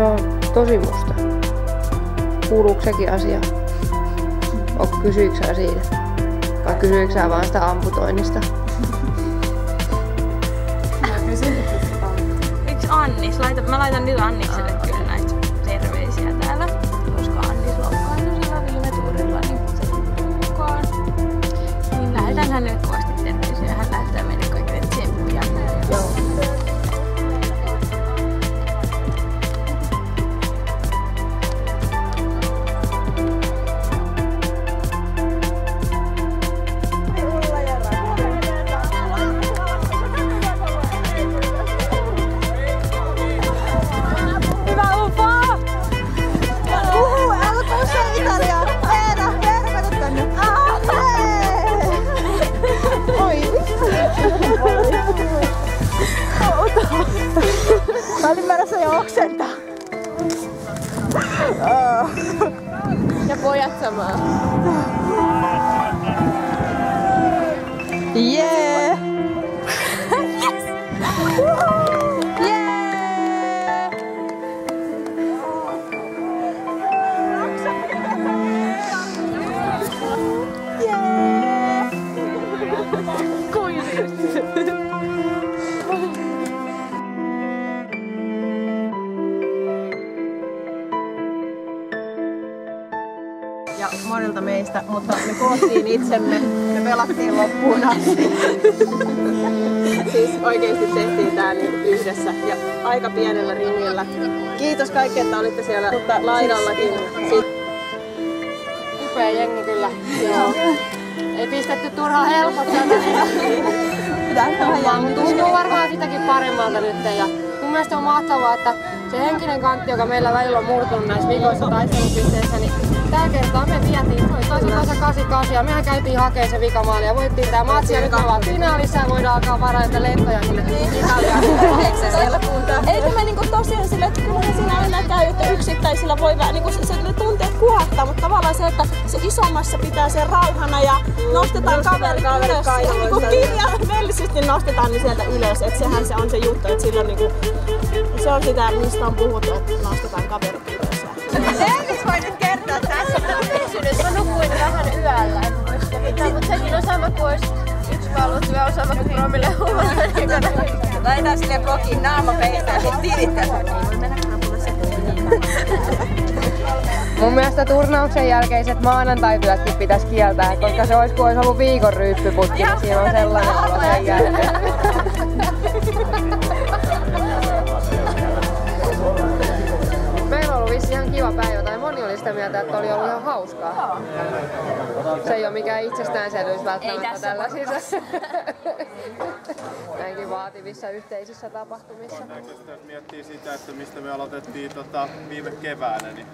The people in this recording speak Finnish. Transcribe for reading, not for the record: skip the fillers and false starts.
Se on tosi musta. Kuuluuko sekin asia? Kysyikö sä siitä? Vai kysyikö sä vaan sitä amputoinnista? Yksi Annis? Mä laitan nyt Annikselle kyllä näitä terveisiä täällä. Koska Annis loukkaantui sillä viime tuurilla, niin se tuli mukaan. Niin lähetän hänelle kovasti terveisiä. Hän lähettää meille kaikille tsemppiä. Joo. Mä olin menossa jo oksentaa. Ja pojat samaa. Jee! Ja monilta meistä, mutta me koottiin itsemme, me pelattiin loppuun asti. Siis oikeesti tehtiin tää niinku yhdessä ja aika pienellä ringillä. Kiitos kaikki, että olitte siellä, mutta laidallakin. Upea jengi kyllä. Joo. Ei pistetty turhaan helpottaa. Tuntuu varmaan sitäkin paremmalta nyt. Ja mun mielestä on mahtavaa, että se henkinen kantti, joka meillä välillä on murtunut näissä viikoissa taistelupisteissä, niin tällä kertaa me vietiin. Se oli tasa 88 ja mehän käytiin hakemaan se vikamaali ja voittiin tää matsi. Ja nyt me ollaan finaalissa ja voidaan alkaa varaita lentoja sinne Italiaan. Eikö me niinku tosiaan sille, että kyllähän siinä aina käy, että yksittäisillä voi vähän niinku se tunteet kuohtaa, mutta tavallaan se, että se isommassa pitää sen rauhana ja nostetaan kaverit ylös. Ja niinku kirjaimellisesti nostetaan niin sieltä ylös, että sehän se on se juttu, että silloin niinku se on sitä, mistä on puhuttu, että nostetaan kaverit ylös. Eikös voi nyt kertoa tässä? Mä nukuin vähän yöllä, mutta sekin on sama kuin olisi yksi palvelutyö on sama kuin Promille huomata. Laitetaan silleen kokin naamapeistä ja sit tilittää. Mun mielestä turnauksen jälkeiset maanantaityötkin pitäisi kieltää, koska se olisi, kun olisi ollut viikon ryyppyputki, niin siinä on sellainen olo sen jälkeen. Meillä on ollut vissi ihan kiva päivä, tai moni oli sitä mieltä, että oli ollut ihan hauskaa. Se ei ole mikään itsestäänselvyys välttämättä tällaisissa näinkin vaativissa yhteisissä tapahtumissa. Jos miettii sitä, että mistä me aloitettiin viime keväänä, niin